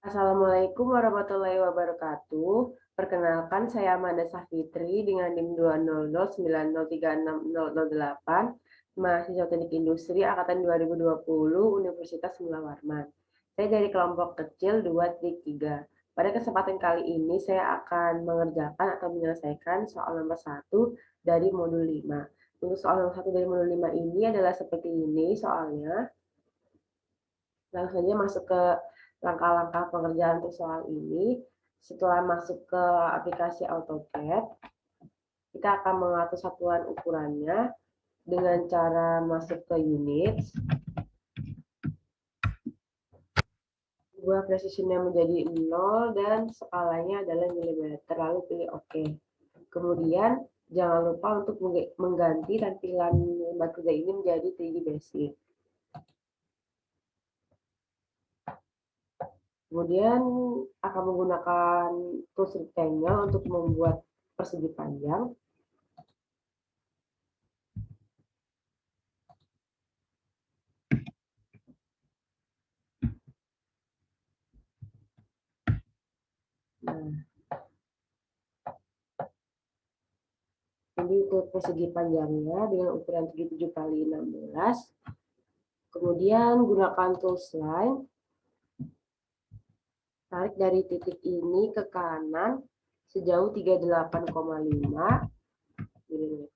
Assalamualaikum warahmatullahi wabarakatuh. Perkenalkan, saya Amanda Safitri dengan NIM 20090360008, mahasiswa Teknik Industri angkatan 2020 Universitas Mula Warman. Saya dari kelompok kecil 2-3. Pada kesempatan kali ini saya akan mengerjakan atau menyelesaikan soal nomor 1 dari modul 5. Untuk soal nomor 1 dari modul 5 ini adalah seperti ini soalnya. Langsung saja masuk ke langkah-langkah pengerjaan untuk soal ini. Setelah masuk ke aplikasi AutoCAD, kita akan mengatur satuan ukurannya dengan cara masuk ke units, ubah precision-nya menjadi 0 dan skalanya adalah milimeter, lalu pilih OK. Kemudian jangan lupa untuk mengganti tampilan lembar kerja ini menjadi 3D Basic. Kemudian akan menggunakan tools rectangle untuk membuat persegi panjang. Nah, ini untuk persegi panjangnya dengan ukuran 77 kali 16. Kemudian gunakan tools line. Tarik dari titik ini ke kanan sejauh 38,5 mm.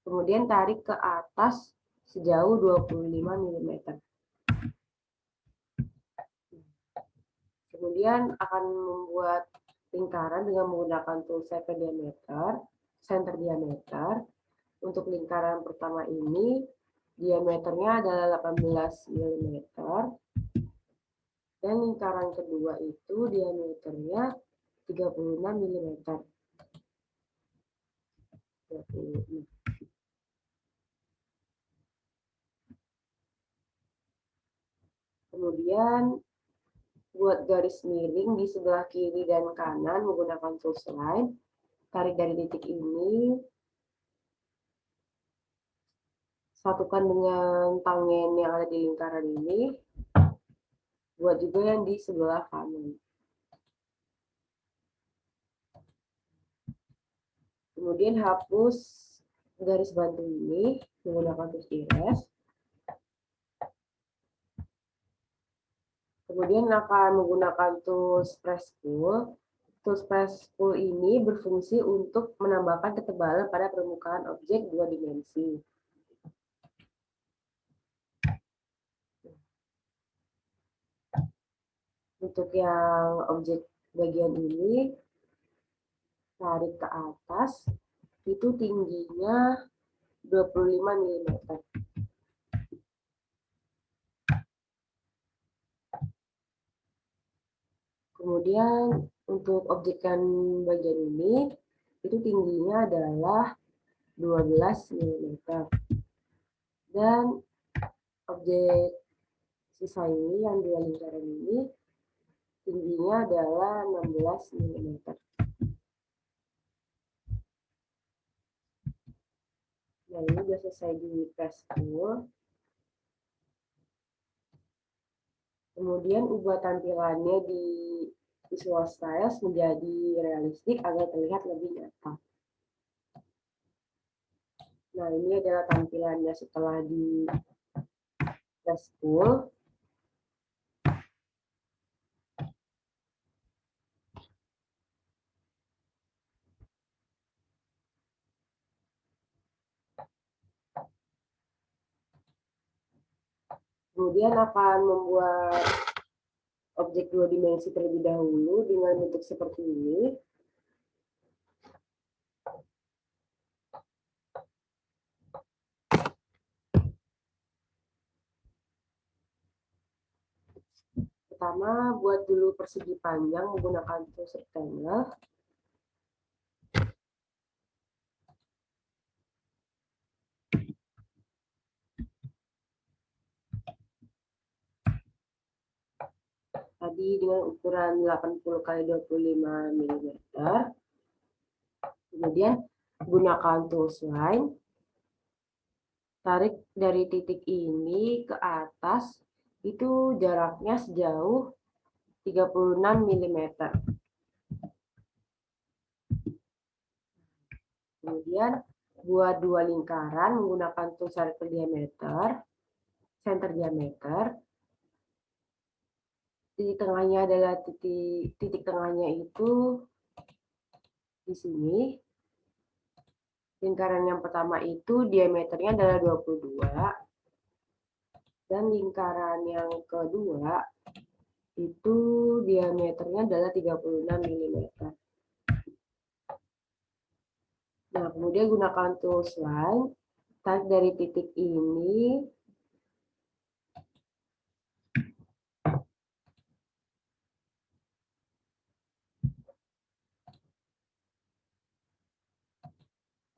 Kemudian tarik ke atas sejauh 25 mm. Kemudian akan membuat lingkaran dengan menggunakan tool center diameter. Untuk lingkaran pertama ini diameternya adalah 18 mm. Dan lingkaran kedua itu diameternya 36 mm. Kemudian buat garis miring di sebelah kiri dan kanan menggunakan tools line. Tarik dari titik ini, satukan dengan tangen yang ada di lingkaran ini. Buat juga yang di sebelah kanan. Kemudian hapus garis bantu ini menggunakan tools erase. Kemudian akan menggunakan tools press pull. Tools press pull ini berfungsi untuk menambahkan ketebalan pada permukaan objek 2 dimensi. Untuk yang objek bagian ini, tarik ke atas, itu tingginya 25 mm. Kemudian untuk objek yang bagian ini, itu tingginya adalah 12 mm. Dan objek sisa ini, yang dua lingkaran ini, tingginya adalah 16 mm. Nah, ini sudah selesai di press pull. Kemudian ubah tampilannya di Visual Styles menjadi realistik agar terlihat lebih nyata. Nah, ini adalah tampilannya setelah di press pull. Kemudian akan membuat objek 2 dimensi terlebih dahulu dengan bentuk seperti ini. Pertama, buat dulu persegi panjang menggunakan tools rectangle. Tadi dengan ukuran 80 kali 25 mm. Kemudian gunakan tools line. Tarik dari titik ini ke atas, itu jaraknya sejauh 36 mm. Kemudian buat dua lingkaran menggunakan tool circle diameter, center diameter. Titik tengahnya adalah titik tengahnya itu di sini. Lingkaran yang pertama itu diameternya adalah 22 dan lingkaran yang kedua itu diameternya adalah 36 mm. Nah, kemudian gunakan tools line, tarik dari titik ini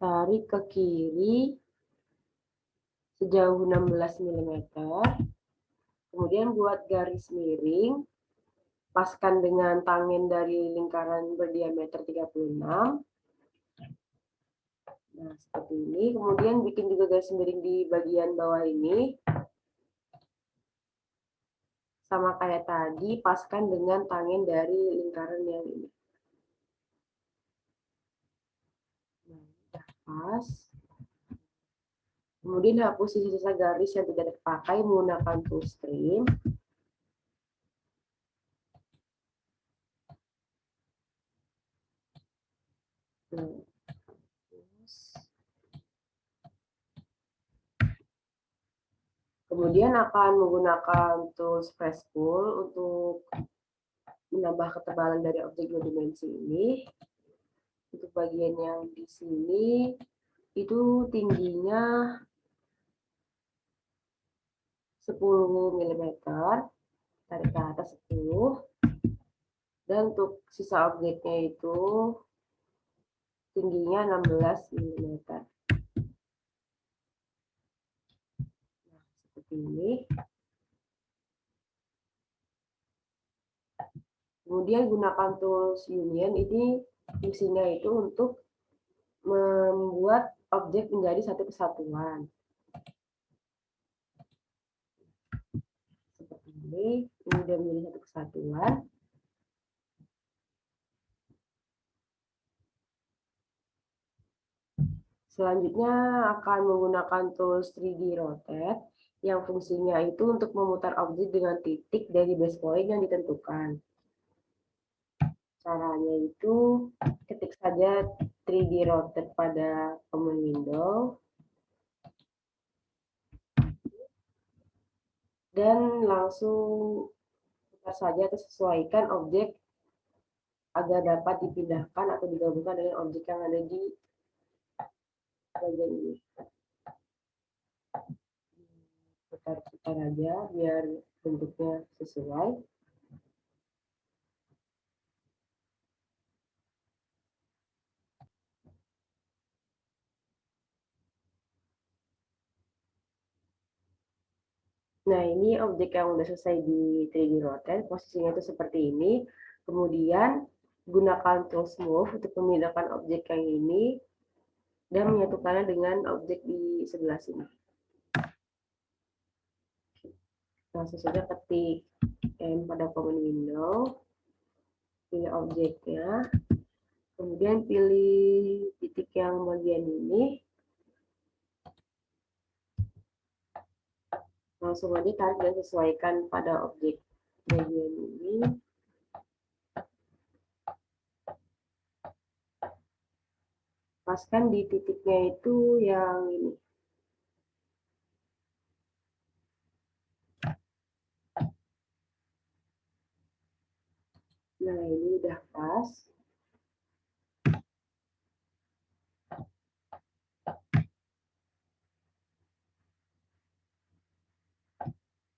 tarik ke kiri sejauh 16 mm. Kemudian buat garis miring, paskan dengan tangen dari lingkaran berdiameter 36. Nah, seperti ini. Kemudian bikin juga garis miring di bagian bawah ini. Sama kayak tadi, paskan dengan tangen dari lingkaran yang ini. Nah, udah pas. Kemudian hapus sisa-sisa garis yang tidak terpakai menggunakan tool trim. Nah, kemudian akan menggunakan tools press pull untuk menambah ketebalan dari objek dua dimensi ini. Untuk bagian yang di sini itu tingginya 10 mm, tarik ke atas 10. Dan untuk sisa objeknya itu tingginya 16 mm. Nah, seperti ini. Kemudian gunakan tools union, ini fungsinya itu untuk membuat objek menjadi satu kesatuan. Seperti ini udah menjadi satu kesatuan. Selanjutnya akan menggunakan tools 3D Rotate yang fungsinya itu untuk memutar objek dengan titik dari base point yang ditentukan. Caranya itu ketik saja 3D Rotate pada command window dan langsung putar saja atau sesuaikan objek agar dapat dipindahkan atau digabungkan dengan objek yang ada di bagian ini. Putar-putar aja biar bentuknya sesuai. Nah, ini objek yang udah selesai di 3D Rotate, posisinya itu seperti ini. Kemudian gunakan tools move untuk memindahkan objek yang ini dan menyatukannya dengan objek di sebelah sini. Langsung saja ketik M pada command window, pilih objeknya, kemudian pilih titik yang bagian ini, langsung aja tarik dan sesuaikan pada objek bagian ini. Paskan di titiknya itu yang ini. Nah, ini udah pas.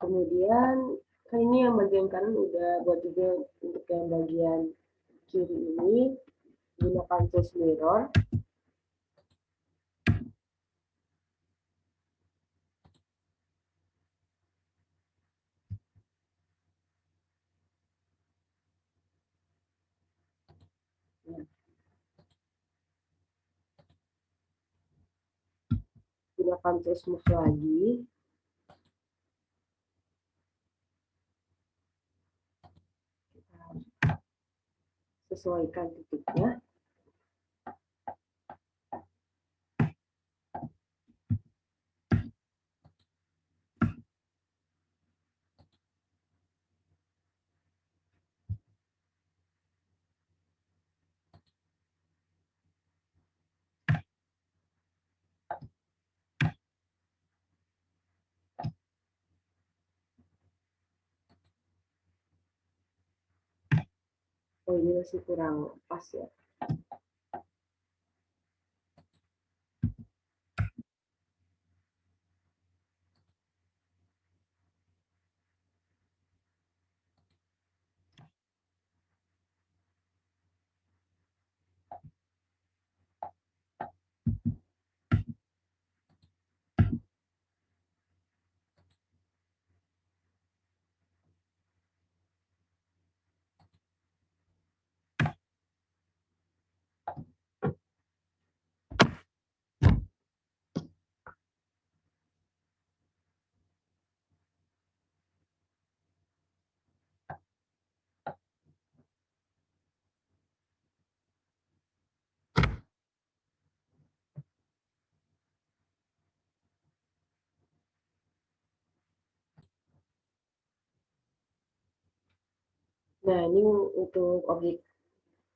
Kemudian kan ini yang bagian kanan udah buat juga untuk yang bagian kiri ini gunakan tools mirror. Nah, gunakan tools move lagi. sesuaikan titiknya. Oh, ini masih kurang pas ya. Nah, ini untuk objek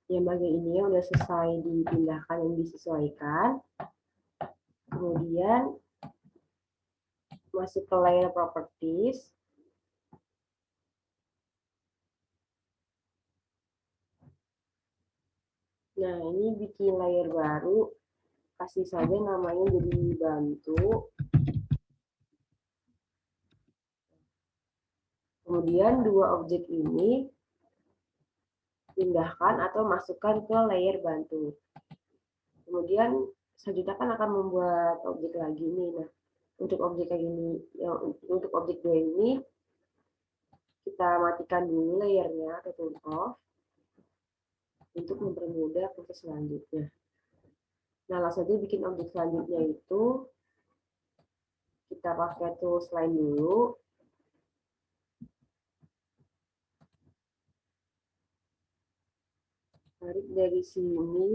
yang bagian ini udah selesai dipindahkan dan disesuaikan. Kemudian masuk ke layer properties. Nah, ini bikin layer baru. Kasih saja namanya jadi bantu. Kemudian dua objek ini pindahkan atau masukkan ke layer bantu. Kemudian selanjutnya kan akan membuat objek lagi nih. Nah, untuk objek kayak gini, untuk objek dua ini kita matikan dulu layernya atau turn off untuk mempermudah proses selanjutnya. Nah, langsung aja bikin objek selanjutnya itu kita pakai tools lain dulu. Tarik dari sini.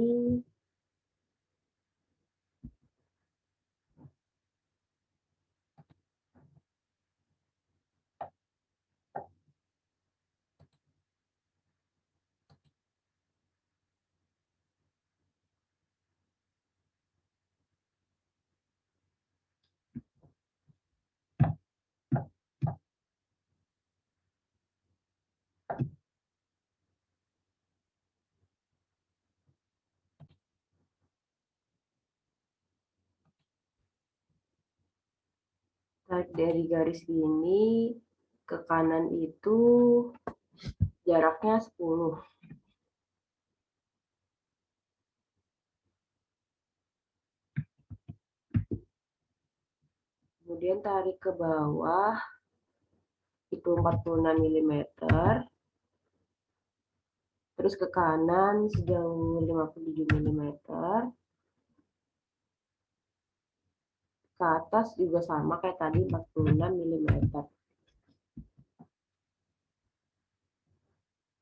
Tarik dari garis ini ke kanan itu jaraknya 10. Kemudian tarik ke bawah itu 46 mm. Terus ke kanan sejauh 57 mm. Ke atas juga sama kayak tadi 46 mm.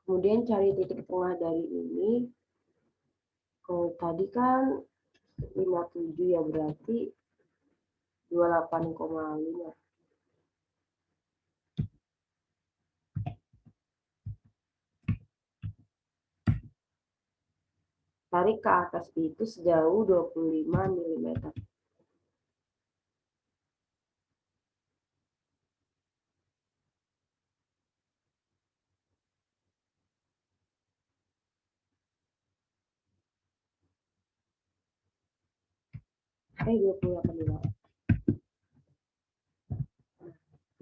Kemudian cari titik tengah dari ini. Kalau tadi kan 57 ya, berarti 28,5. Tarik ke atas itu sejauh 25 mm. Eh, 28.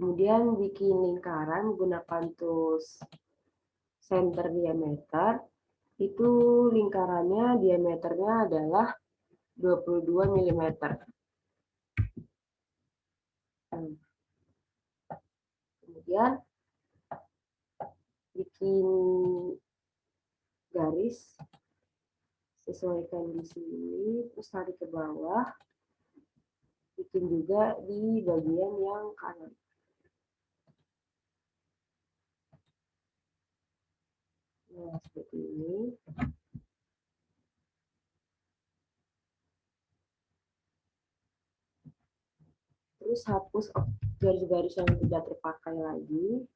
Kemudian bikin lingkaran menggunakan tools center diameter. Itu lingkarannya diameternya adalah 22 mm. Kemudian bikin garis, sesuaikan di sini, terus tarik ke bawah, bikin juga di bagian yang kanan. Nah, seperti ini. Terus hapus garis-garis yang tidak terpakai lagi.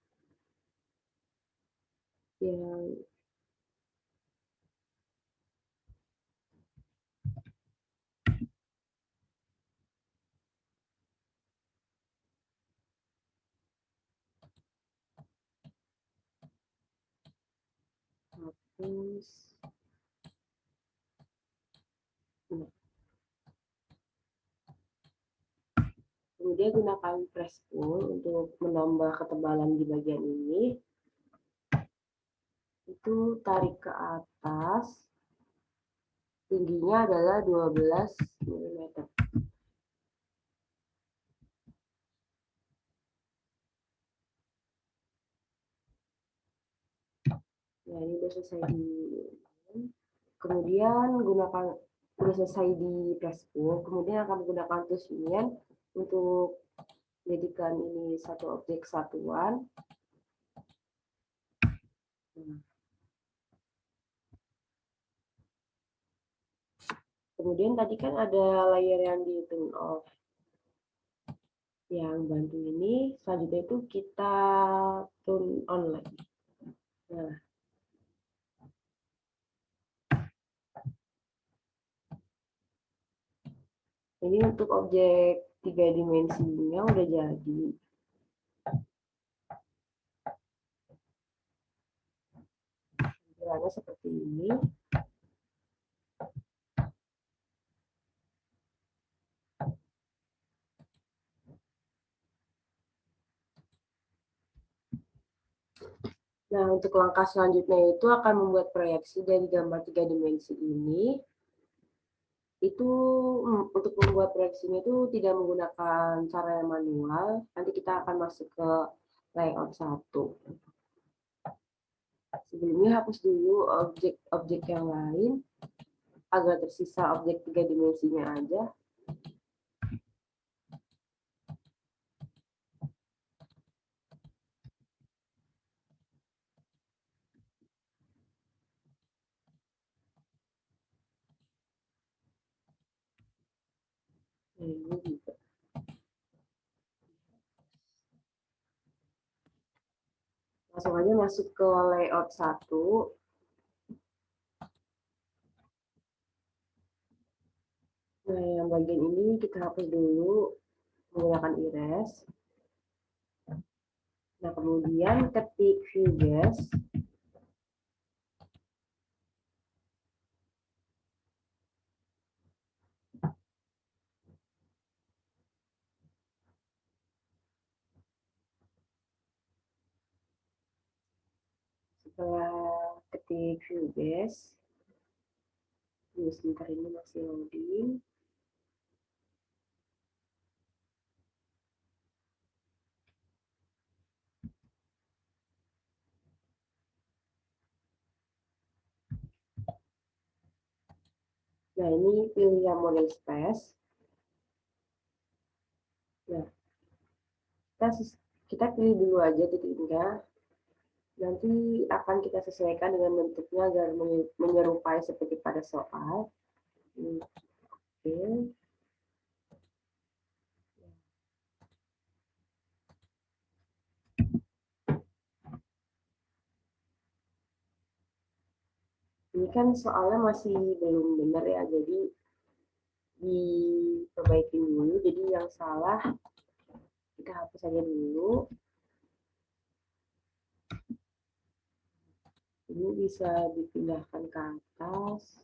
Yang hapus. Nah, kemudian gunakan press pull untuk menambah ketebalan di bagian ini. Itu tarik ke atas. Tingginya adalah 12 mm. Nah, ini sudah selesai di kemudian gunakan sudah selesai di press pull, kemudian akan menggunakan tools union untuk jadikan ini satu objek satuan. Kemudian tadi kan ada layer yang di turn off. Yang bantu ini, selanjutnya itu kita turn on lagi. Nah, ini untuk objek 3 dimensinya udah jadi. Tampilannya seperti ini. Nah, untuk langkah selanjutnya itu akan membuat proyeksi dari gambar 3 dimensi ini. Itu untuk membuat proyeksinya itu tidak menggunakan cara yang manual. Nanti kita akan masuk ke layout 1. Sebelumnya hapus dulu objek-objek yang lain agar tersisa objek 3 dimensinya aja. Ini juga. Langsung aja masuk ke layout 1. Nah, yang bagian ini kita hapus dulu menggunakan erase. Nah, kemudian ketik view guys. Setelah ketik view guys, sebentar ini masih loading. Nah, ini pilih yang model space. Nah, kita pilih dulu aja titiknya. Nanti akan kita sesuaikan dengan bentuknya agar menyerupai seperti pada soal. Oke. Ini kan soalnya masih belum benar ya, jadi diperbaiki dulu. Jadi yang salah kita hapus saja dulu. Ini bisa dipindahkan ke atas.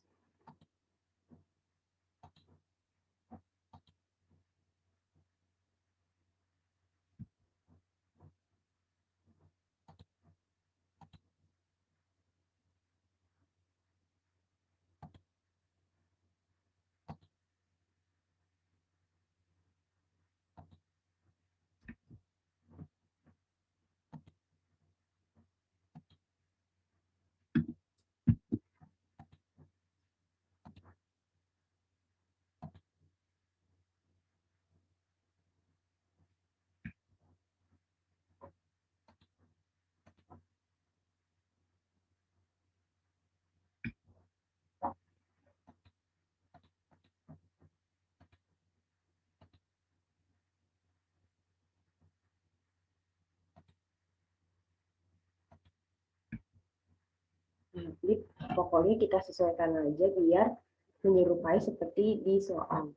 Nah, jadi pokoknya kita sesuaikan aja biar menyerupai seperti di soal.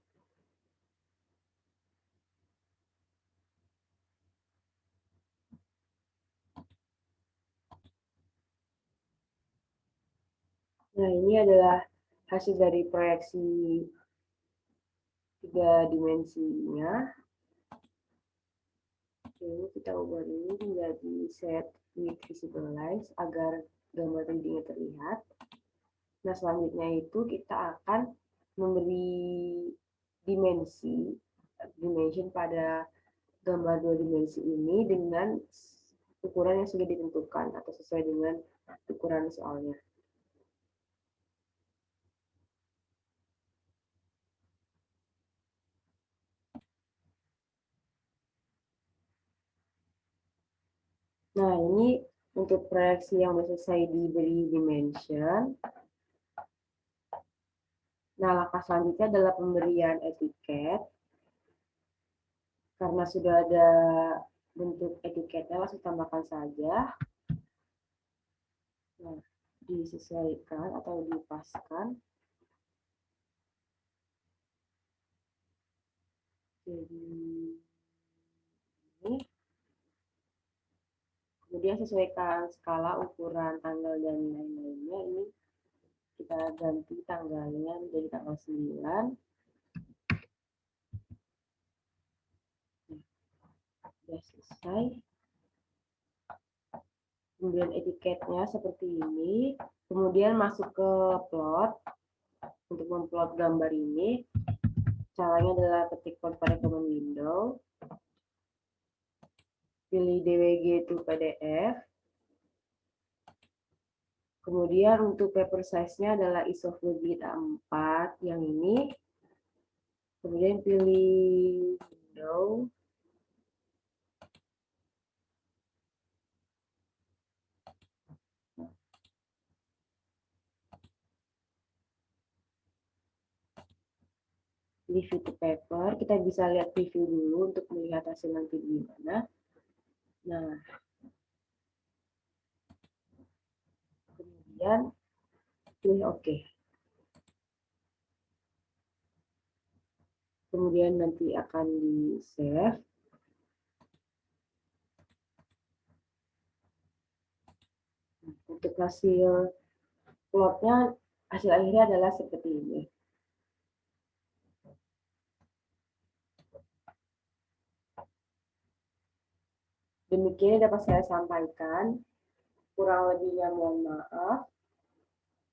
Nah, ini adalah hasil dari proyeksi 3 dimensinya. Ini kita ubah ini menjadi set with visualize agar gambar 3D-nya terlihat. Nah, selanjutnya itu kita akan memberi dimension pada gambar 2 dimensi ini dengan ukuran yang sudah ditentukan atau sesuai dengan ukuran soalnya. Nah, ini untuk proyeksi yang selesai diberi dimension. Nah, langkah selanjutnya adalah pemberian etiket. Karena sudah ada bentuk etiketnya, langsung tambahkan saja. Nah, disesuaikan atau dipaskan. Jadi ini. Kemudian sesuaikan skala, ukuran, tanggal, dan lain-lainnya. Ini kita ganti tanggalnya menjadi tanggal 9. Sudah selesai. Kemudian etiketnya seperti ini. Kemudian masuk ke plot. Untuk memplot gambar ini, caranya adalah ketik plot pada command window. Pilih DWG to PDF. Kemudian untuk paper size-nya adalah isoflugit A4 yang ini. Kemudian pilih window. Review to paper, kita bisa lihat preview dulu untuk melihat hasil nanti gimana. Nah, kemudian pilih OK. Kemudian nanti akan di save. Untuk hasil plotnya, hasil akhirnya adalah seperti ini. Demikian dapat saya sampaikan. Kurang lebihnya mohon maaf.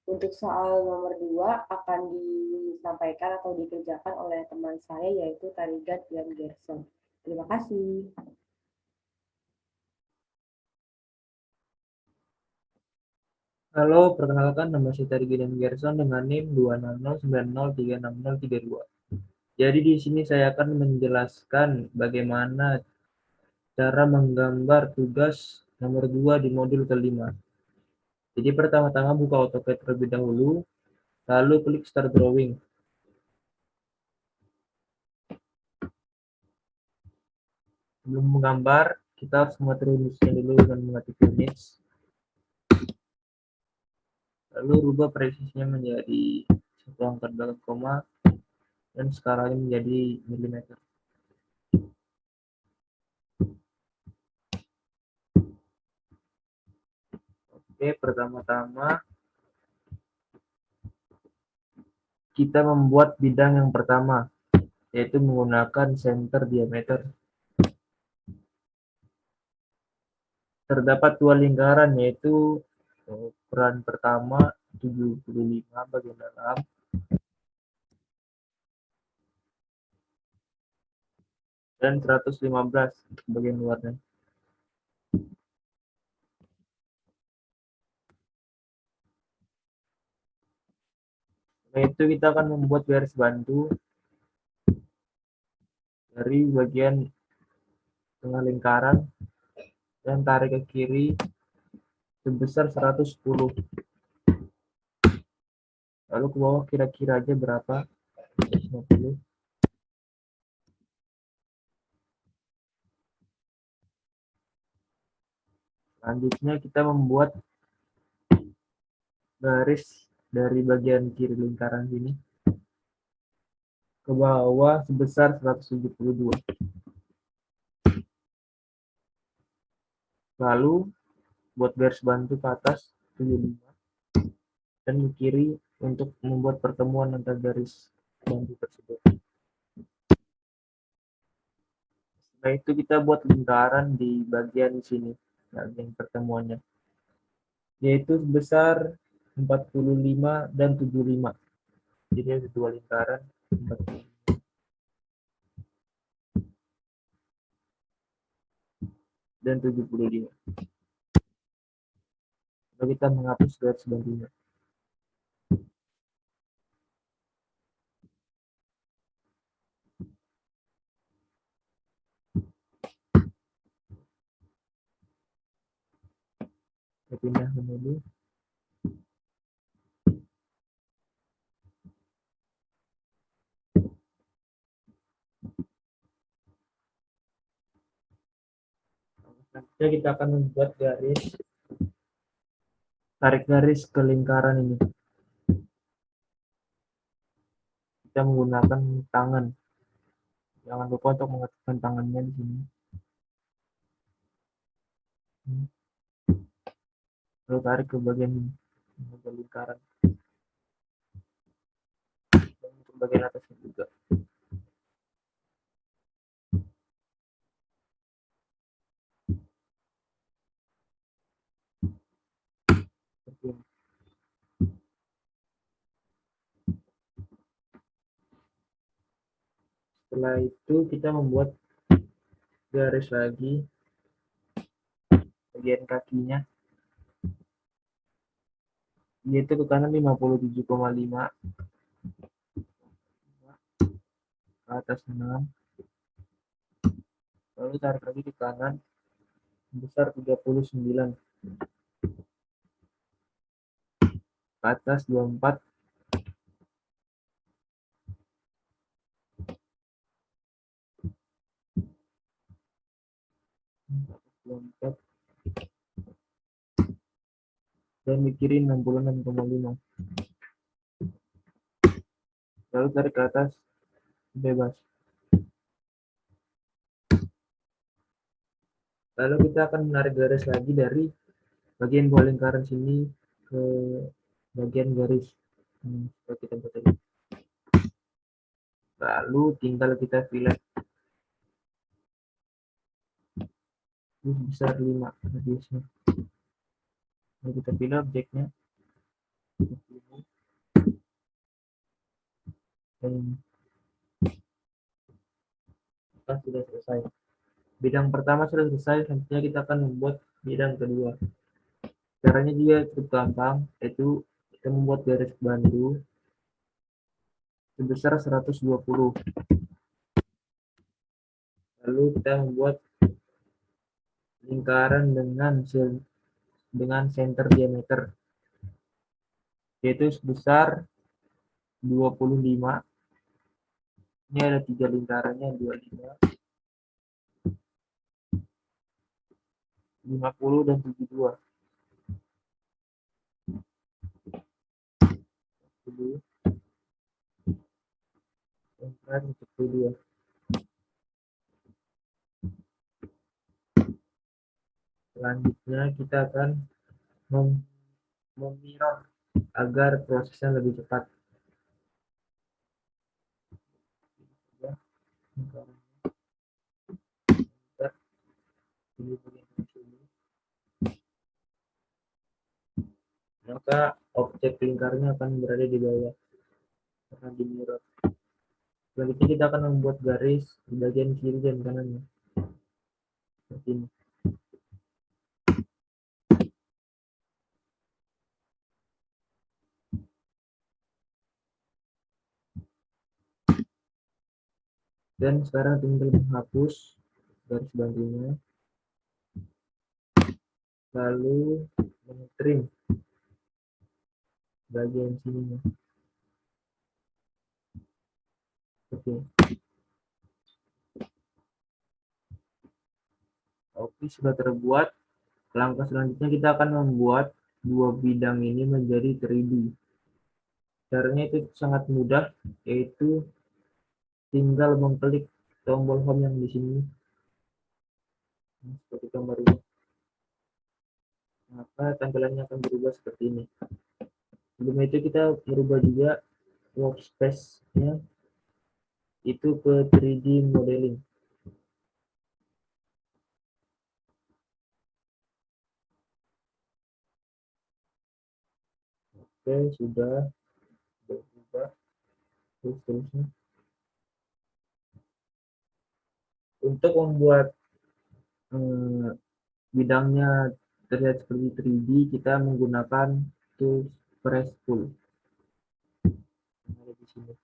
Untuk soal nomor 2 akan disampaikan atau dikerjakan oleh teman saya yaitu Tarigat dan Gerson. Terima kasih. Halo, perkenalkan nama saya Tari Gideon Gerson dengan NIM 20090360032. Jadi di sini saya akan menjelaskan bagaimana cara menggambar tugas nomor 2 di modul kelima. Jadi pertama-tama buka AutoCAD terlebih dahulu, lalu klik Start Drawing. Sebelum menggambar, kita harus mengatur unitsnya dulu dengan mengetik units. Lalu rubah presisinya menjadi satu angka belakang koma dan skalanya menjadi milimeter. Oke, pertama-tama kita membuat bidang yang pertama, yaitu menggunakan center diameter. Terdapat 2 lingkaran, yaitu ukuran pertama 75 bagian dalam dan 115 bagian luarnya. Nah, itu kita akan membuat garis bantu dari bagian tengah lingkaran dan tarik ke kiri sebesar 110. Lalu ke bawah kira-kira aja berapa? 150. Selanjutnya kita membuat garis dari bagian kiri lingkaran sini ke bawah sebesar 172. Lalu buat garis bantu ke atas 75 dan ke kiri untuk membuat pertemuan antara garis bantu tersebut. Setelah itu kita buat lingkaran di bagian sini, bagian pertemuannya, yaitu sebesar 45 dan 75. Jadi ada dua lingkaran 45 dan 75. Lalu kita menghapus garis bantunya. Kita pindah ke menu. Selanjutnya kita akan membuat garis, tarik garis ke lingkaran ini. Kita menggunakan tangan. Jangan lupa untuk mengaktifkan tangannya di sini. Lalu tarik ke bagian ini, ke lingkaran. Dan ke bagian atasnya juga. Seperti ini. Setelah itu kita membuat garis lagi bagian kakinya, yaitu ke kanan 57,5, ke atas 6, lalu tarik lagi ke kanan besar 39, ke atas 24, dan di kiri 66,5. Lalu tarik ke atas bebas. Lalu kita akan menarik garis lagi dari bagian bawah lingkaran sini ke bagian garis seperti tempat tadi. Lalu tinggal kita fillet besar 5 radiusnya. Lalu kita pilih objeknya dan kita sudah selesai. Bidang pertama sudah selesai, selanjutnya kita akan membuat bidang kedua. Caranya juga cukup gampang, yaitu kita membuat garis bantu sebesar 120. Lalu kita membuat lingkaran dengan center diameter, yaitu sebesar 25. Ini ada 3 lingkarannya, 25, 50, dan 72. Untuk kedua. Selanjutnya kita akan memirror agar prosesnya lebih cepat. Maka objek lingkarnya akan berada di bawah karena di mirror. Selanjutnya kita akan membuat garis di bagian kiri dan kanannya seperti ini. Dan sekarang tinggal menghapus garis bantunya, lalu mentrim bagian sininya. Oke. Oke, sudah terbuat. Langkah selanjutnya kita akan membuat dua bidang ini menjadi 3D. Caranya itu sangat mudah, yaitu tinggal mengklik tombol home yang di sini. Seperti gambar ini. Maka tampilannya akan berubah seperti ini. Sebelum itu kita merubah juga workspace-nya itu ke 3D modeling. Oke, sudah berubah. Terus terusnya. Untuk membuat bidangnya terlihat seperti 3D, kita menggunakan tools press tool. Ada di sini.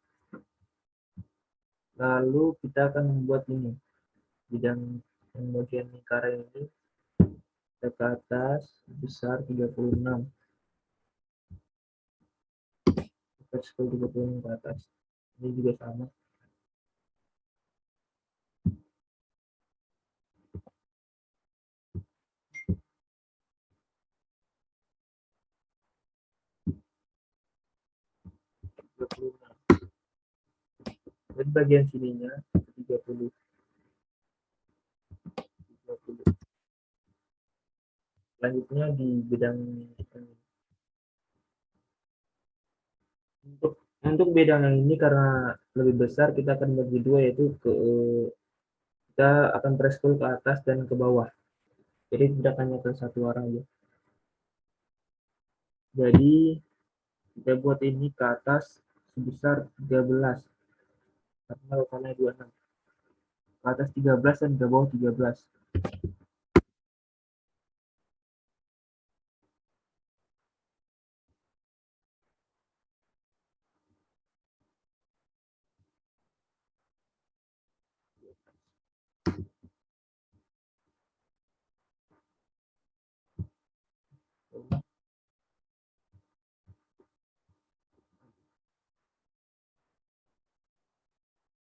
Lalu kita akan membuat ini bidang yang bagian lingkaran ini ke atas besar 36, vertikal 36 ke atas. Ini juga sama. Dan bagian sininya 30. Selanjutnya di bidang untuk bidang yang ini karena lebih besar kita akan bagi dua, yaitu kita akan press tool ke atas dan ke bawah. Jadi tidak hanya ke satu arah aja. Jadi kita buat ini ke atas sebesar 13 karena ukurannya 26. Ke atas 13 dan ke bawah 13.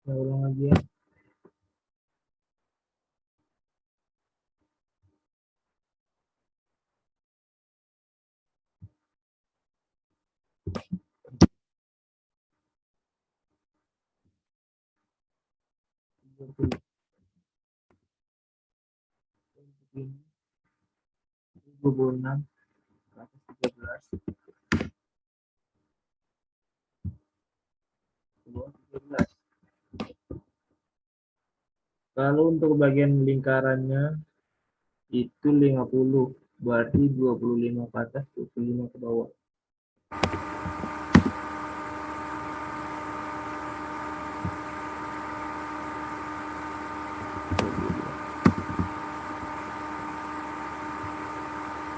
Kita ulang lagi ya. Ini 26 ke atas 13 ke bawah 13. Lalu untuk bagian lingkarannya itu 50, berarti 25 ke atas, 25 ke bawah.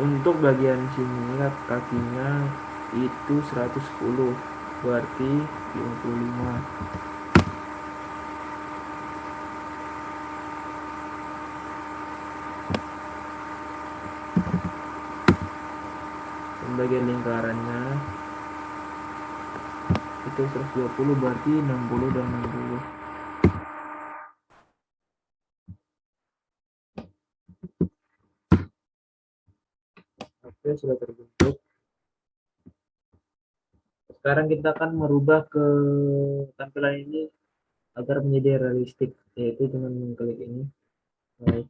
Untuk bagian sini kakinya itu 110, berarti 55. Dan bagian lingkarannya itu 120, berarti 60 dan 60. Oke, sudah terbentuk. Sekarang kita akan merubah ke tampilan ini agar menjadi realistik, yaitu dengan mengklik ini. Baik.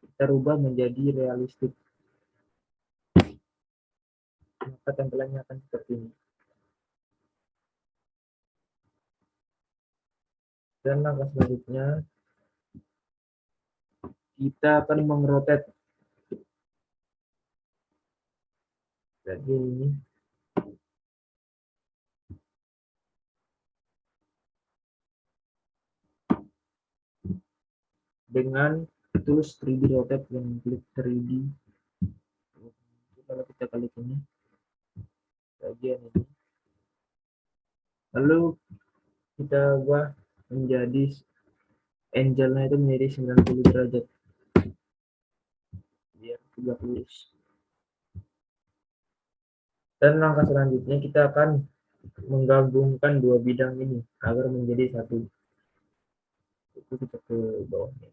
Kita rubah menjadi realistik. Maka tampilannya akan seperti ini. Dan langkah selanjutnya kita akan mengrotate. Jadi ini dengan tools 3D rotate yang klik 3D. Kalau kita klik ini bagian ini, lalu kita ubah menjadi angle-nya itu menjadi 90 derajat biar tegak lurus. Dan langkah selanjutnya kita akan menggabungkan dua bidang ini agar menjadi satu. Itu kita ke bawahnya.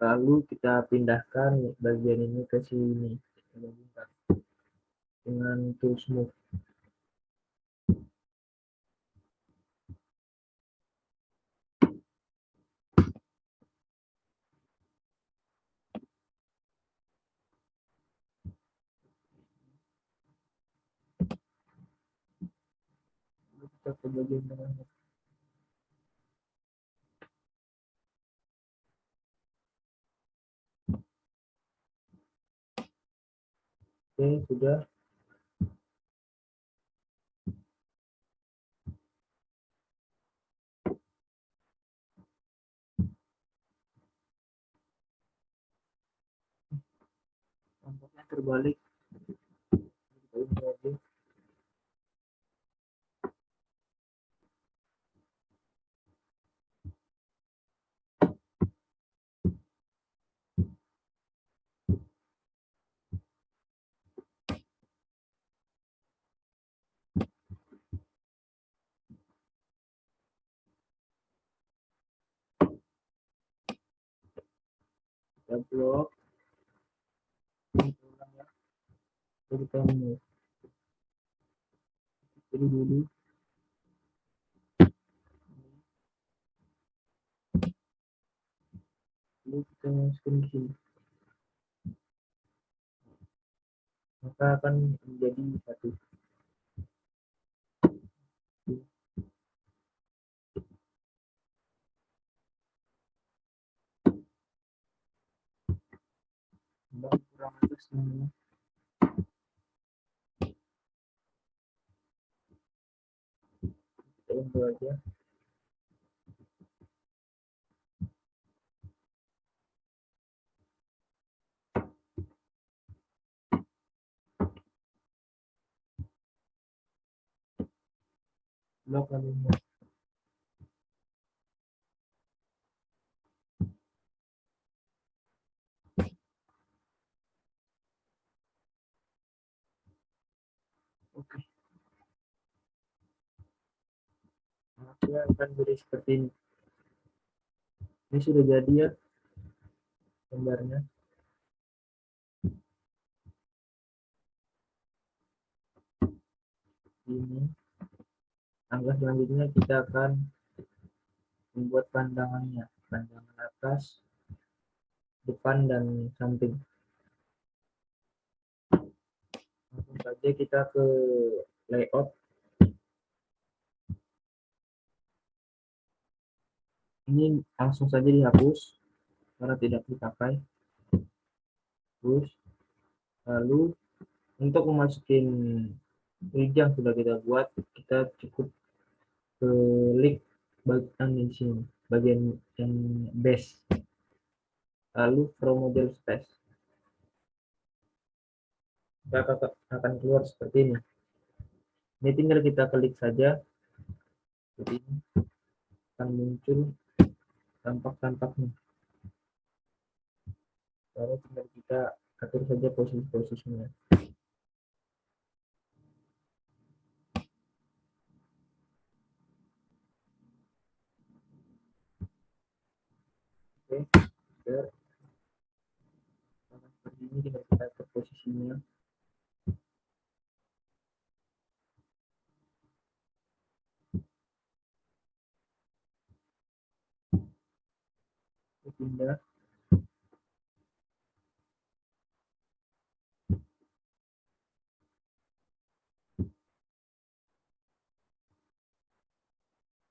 Lalu kita pindahkan bagian ini ke sini. Kita gabungkan dengan tool smooth. Kita ke bagian tengahnya. Oke, sudah. Tampaknya terbalik. Kita ubah aja. Kita blok. Kita ulang ya. Jadi kita move. Jadi dulu. Lalu kita masukin ke sini. Maka akan menjadi satu. Kurang atas namanya. Kita ubah aja. Blok lalu move. Oke. Maka akan jadi seperti ini. Ini sudah jadi ya gambarnya. Ini. Langkah selanjutnya kita akan membuat pandangannya. Pandangan atas, depan, dan samping. Langsung saja kita ke layout. Ini langsung saja dihapus karena tidak dipakai. Terus, lalu untuk memasukin rig yang sudah kita buat, kita cukup klik bagian di sini, bagian yang base. Lalu from model space. Kita akan keluar seperti ini. Ini tinggal kita klik saja. Seperti ini. Akan muncul tampak-tampaknya. Lalu tinggal kita atur saja posisi-posisinya. Oke, seperti ini tinggal kita atur posisinya. Pindah.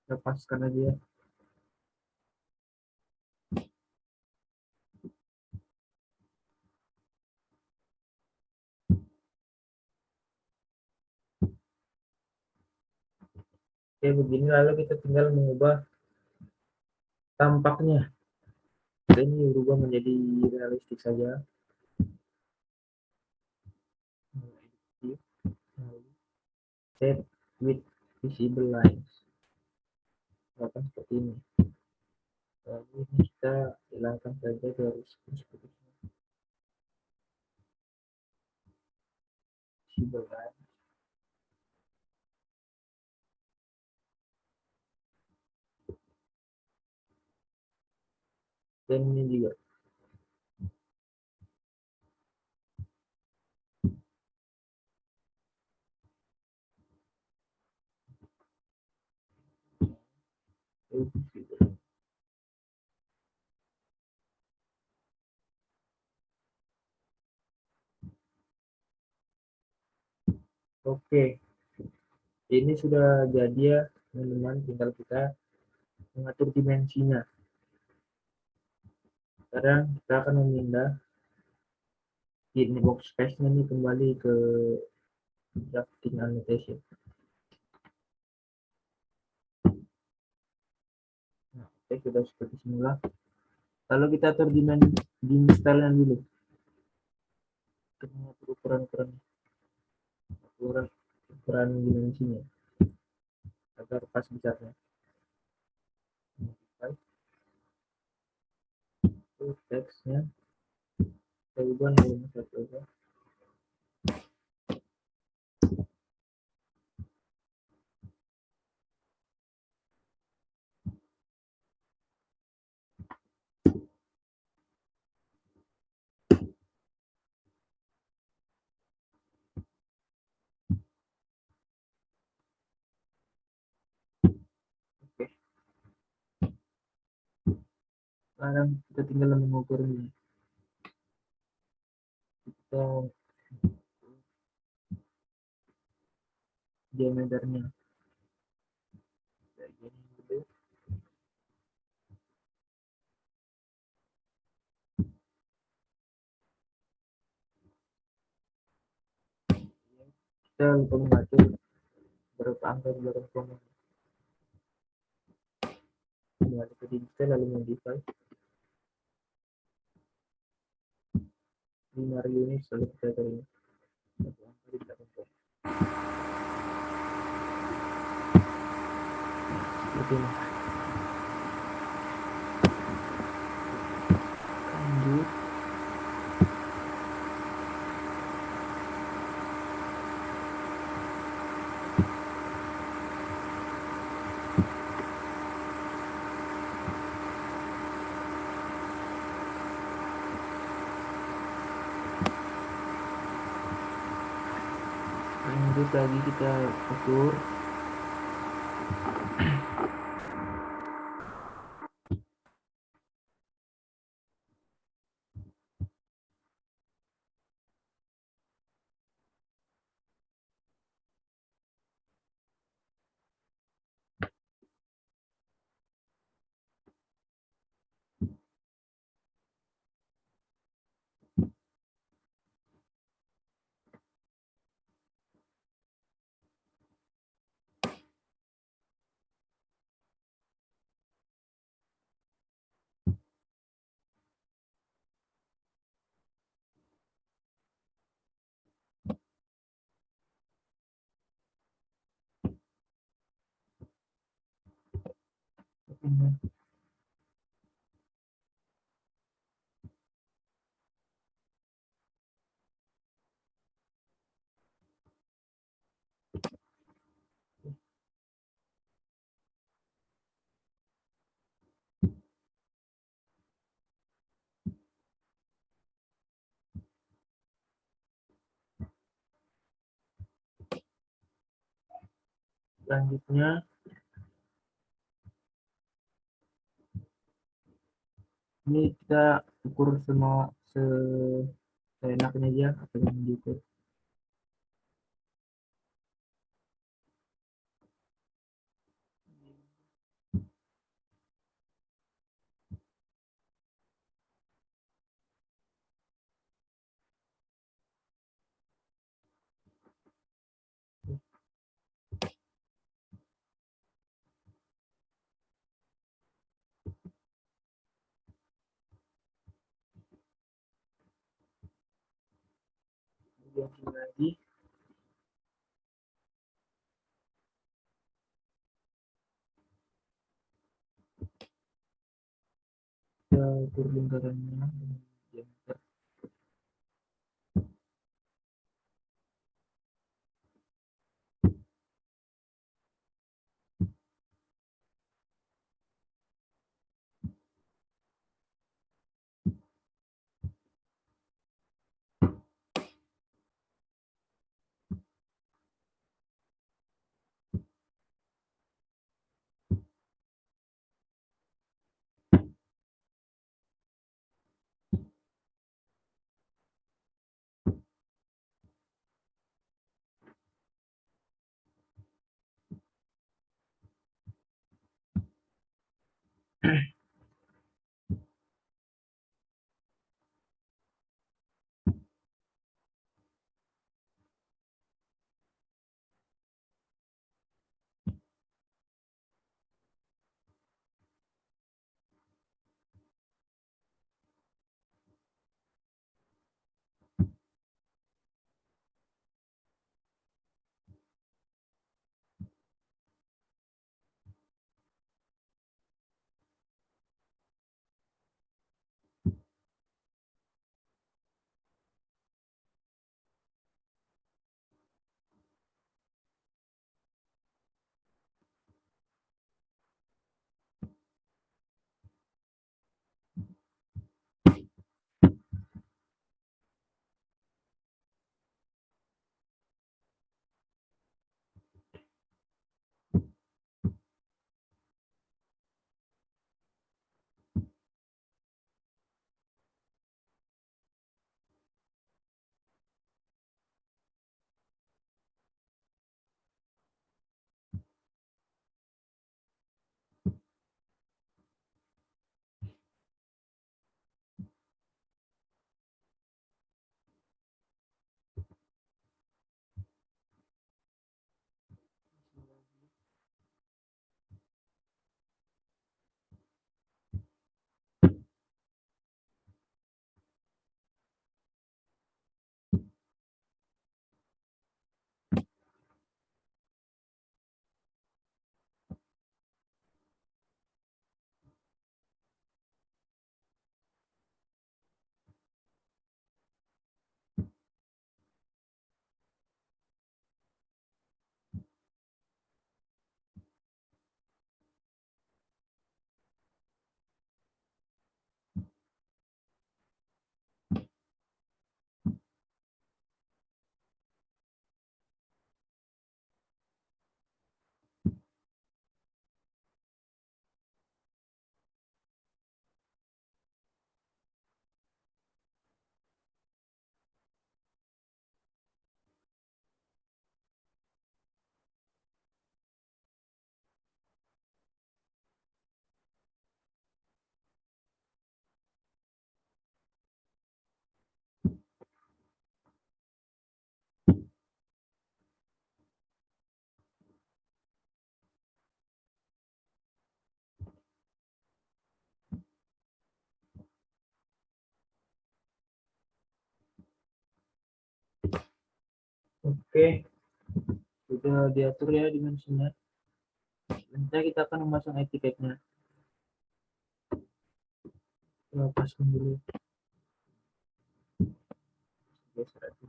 Lepaskan aja. Oke, begini lalu kita tinggal mengubah tampaknya. Ini berubah menjadi realistik saja. Set with visible lines. Akan seperti ini. Lalu ini kita hilangkan saja garis-garis visible lines. Dan ini juga Oke, ini sudah jadi ya teman-teman, tinggal kita mengatur dimensinya. Sekarang kita akan memindah ini box space-nya nih kembali ke drafting annotation. Nah, oke, sudah seperti semula. Lalu kita atur dimensi style-nya dulu. Kita mengatur ukuran dimensinya agar pas besarnya. Itu teksnya kita ubah nomor satu aja. Oke, sekarang kita tinggal mengukurnya. Kita diameternya kayak gini dulu. Kita lupa mengatur berapa angka di belakang koma. Kembali ke detail lalu modify. Binary unit selalu kita terima satu angka di belakang koma. Seperti ini. Lanjut. Lanjut lagi kita ukur. Selanjutnya ini kita ukur semua seenaknya aja apa yang diukur. Kemudian lagi kita ukur lingkarannya diameter. Oke, sudah diatur ya dimensinya. Nanti kita akan memasang etiketnya. Lepaskan dulu. Geser aja.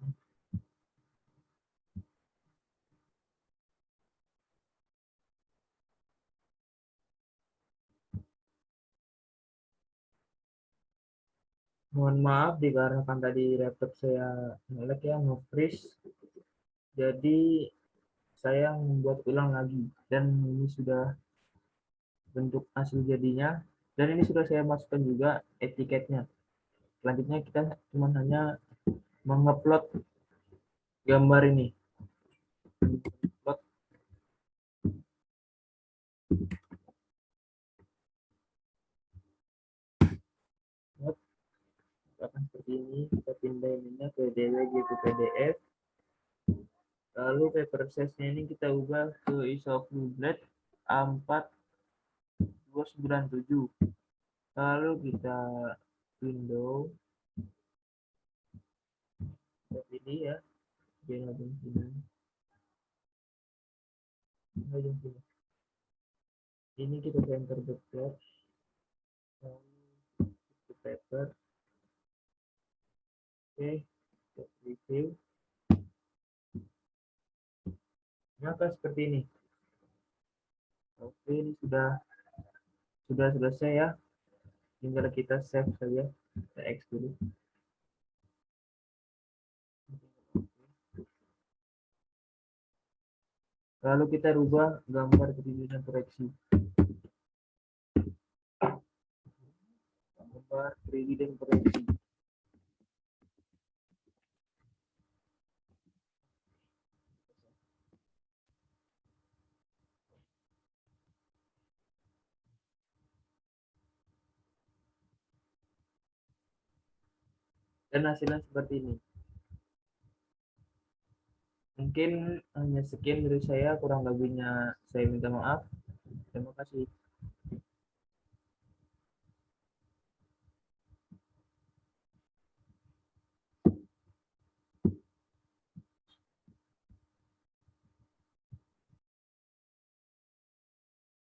Mohon maaf dikarenakan tadi laptop saya nge-lag ya, nge-freeze. Jadi saya membuat ulang lagi dan ini sudah bentuk hasil jadinya dan ini sudah saya masukkan juga etiketnya. Selanjutnya kita cuma hanya mengupload gambar ini. Upload. Akan seperti ini, kita pindah ininya ke DWG ke PDF. Lalu paper size-nya ini kita ubah ke ISO Blade A4297. Lalu kita window ini ya, ini kita center the plot, paper, oke, review. Maka seperti ini. Oke, ini sudah selesai ya. Tinggal kita save saja, kita X dulu. Lalu kita rubah gambar ketinggian koreksi. Gambar 3D dan koreksi. Dan hasilnya seperti ini. Mungkin hanya sekian dari saya, kurang lebihnya saya minta maaf. Terima kasih.